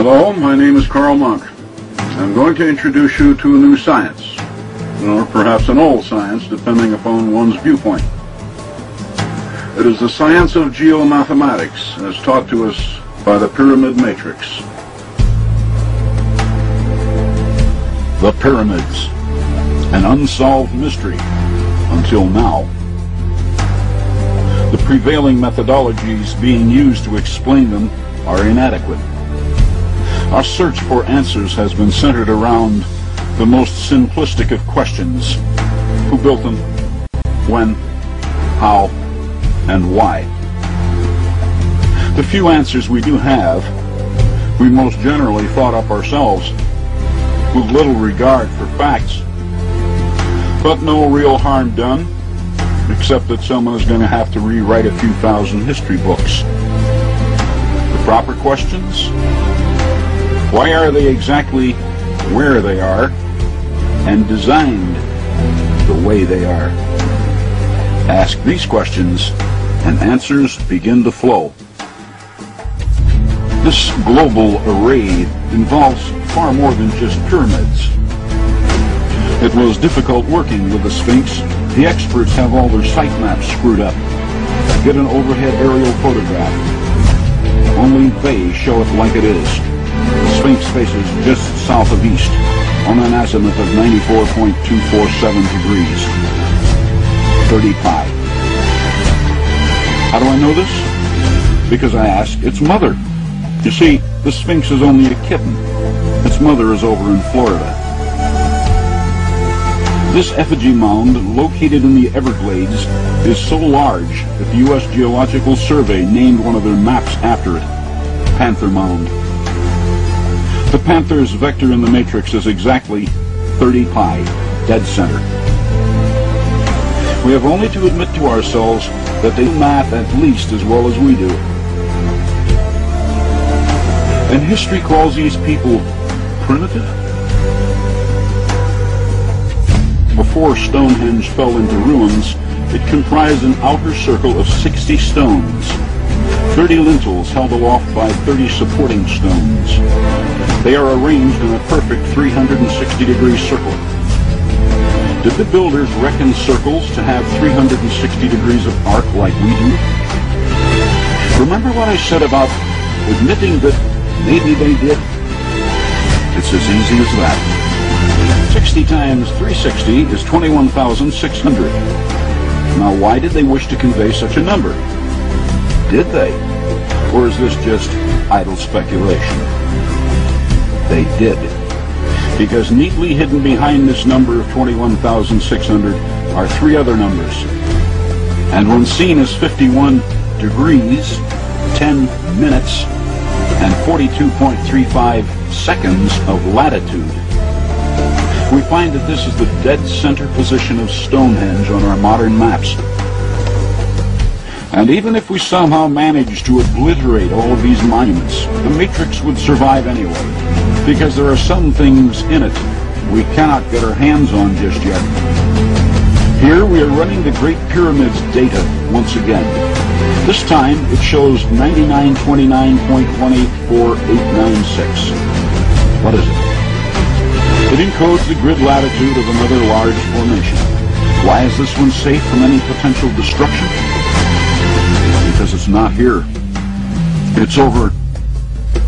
Hello, my name is Carl Monk. I'm going to introduce you to a new science, or perhaps an old science, depending upon one's viewpoint. It is the science of geomathematics, as taught to us by the pyramid matrix. The pyramids, an unsolved mystery until now. The prevailing methodologies being used to explain them are inadequate. Our search for answers has been centered around the most simplistic of questions. Who built them? When? How? And why? The few answers we do have, we most generally thought up ourselves, with little regard for facts. But no real harm done, except that someone is going to have to rewrite a few thousand history books. The proper questions? Why are they exactly where they are and designed the way they are? Ask these questions and answers begin to flow. This global array involves far more than just pyramids. It was difficult working with the Sphinx. The experts have all their site maps screwed up. Get an overhead aerial photograph. Only they show it like it is. The Sphinx faces just south of east, on an azimuth of 94.247 degrees, 30 pi. How do I know this? Because I asked its mother. You see, the Sphinx is only a kitten. Its mother is over in Florida. This effigy mound, located in the Everglades, is so large that the U.S. Geological Survey named one of their maps after it, Panther Mound. The Panther's vector in the matrix is exactly 30 pi, dead center. We have only to admit to ourselves that they do math at least as well as we do. And history calls these people primitive? Before Stonehenge fell into ruins, it comprised an outer circle of 60 stones, 30 lintels held aloft by 30 supporting stones. They are arranged in a perfect 360-degree circle. Did the builders reckon circles to have 360 degrees of arc like we do? Remember what I said about admitting that maybe they did? It's as easy as that. 60 times 360 is 21,600. Now, why did they wish to convey such a number? Did they? Or is this just idle speculation? They did. Because neatly hidden behind this number of 21,600 are three other numbers. And when seen as 51 degrees, 10 minutes, and 42.35 seconds of latitude, we find that this is the dead center position of Stonehenge on our modern maps. And even if we somehow managed to obliterate all of these monuments, the matrix would survive anyway, because there are some things in it we cannot get our hands on just yet. Here we are running the Great Pyramid's data once again. This time it shows 9929.184,896. What is it? It encodes the grid latitude of another large formation. Why is this one safe from any potential destruction? Because it's not here. It's over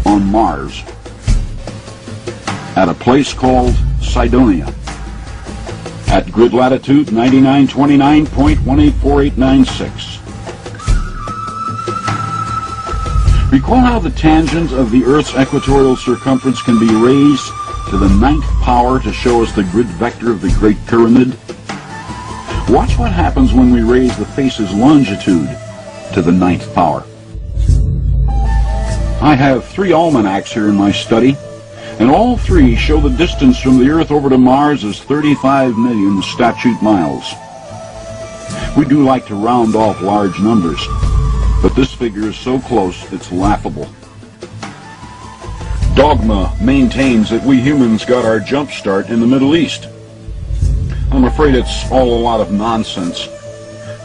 on Mars, at a place called Cydonia, at grid latitude 9929.184,896. Recall how the tangent of the Earth's equatorial circumference can be raised to the 9th power to show us the grid vector of the Great Pyramid? Watch what happens when we raise the face's longitude to the 9th power. I have 3 almanacs here in my study, and all 3 show the distance from the Earth over to Mars as 35 million statute miles. We do like to round off large numbers, but this figure is so close it's laughable. Dogma maintains that we humans got our jump start in the Middle East. I'm afraid it's all a lot of nonsense,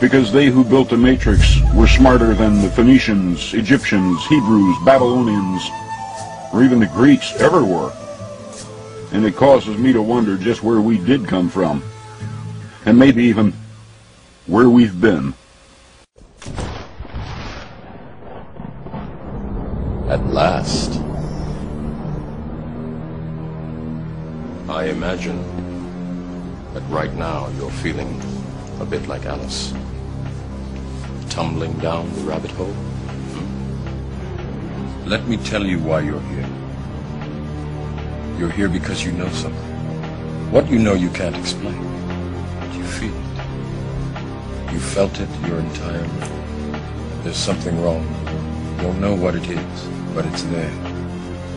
because they who built the Matrix were smarter than the Phoenicians, Egyptians, Hebrews, Babylonians, or even the Greeks ever were. And it causes me to wonder just where we did come from, and maybe even where we've been. At last. I imagine that right now you're feeling a bit like Alice, tumbling down the rabbit hole. Let me tell you why you're here. You're here because you know something. What you know you can't explain, but you feel it. You felt it your entire life. There's something wrong. You don't know what it is, but it's there,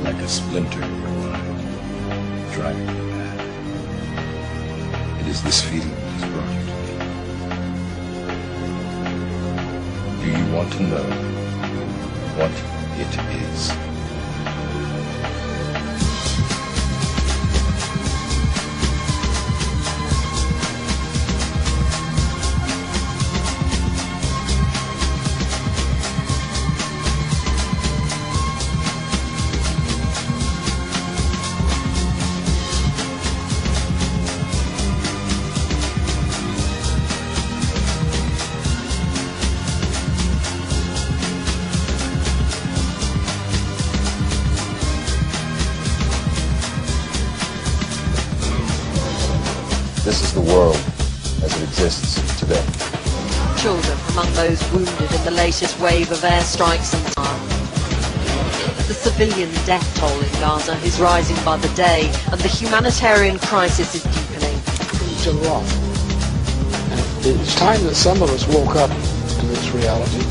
like a splinter in your mind, driving you mad. It is this feeling that has brought you to me. Do you want to know what it is? This is the world as it exists today. Children among those wounded in the latest wave of airstrikes and fire. The civilian death toll in Gaza is rising by the day, and the humanitarian crisis is deepening. Things are wrong. And it's time that some of us woke up to this reality,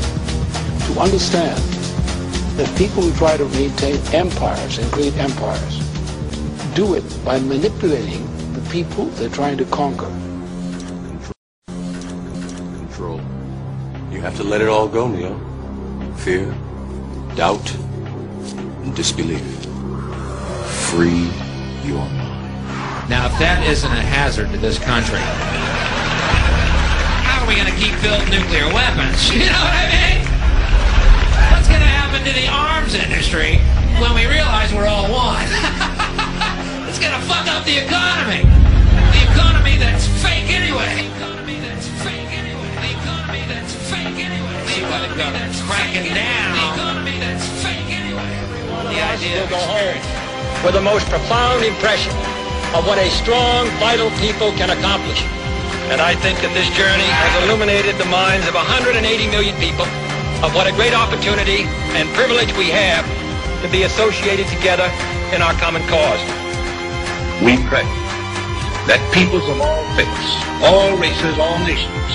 to understand that people who try to maintain empires and great empires do it by manipulating the people they're trying to conquer. Control. You have to let it all go, Neo. Fear, doubt, and disbelief. Free your mind. Now, if that isn't a hazard to this country, how are we going to keep building nuclear weapons? You know what I mean? What's going to happen to the arms industry when we realize we're all one? It's going to fuck up the economy. The economy that's fake anyway. The economy that's fake anyway. The economy that's fake anyway. The economy that's cracking down. The economy that's fake anyway. The idea will go home with the most profound impression of what a strong, vital people can accomplish. And I think that this journey has illuminated the minds of 180 million people of what a great opportunity and privilege we have to be associated together in our common cause. We pray that peoples of all faiths, all races, all nations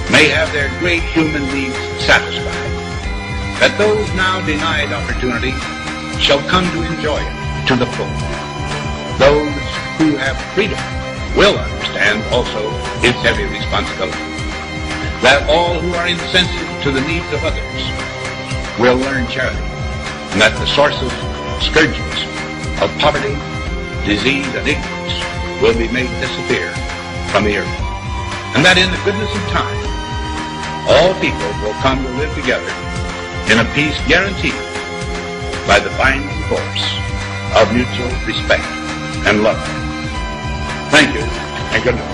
may have their great human needs satisfied, that those now denied opportunity shall come to enjoy it to the full. Those who have freedom will understand also its heavy responsibility, that all who are insensitive to the needs of others will learn charity, and that the sources, scourges of poverty, disease, and ignorance will be made disappear from the earth, and that in the goodness of time, all people will come to live together in a peace guaranteed by the binding force of mutual respect and love. Thank you, and good night.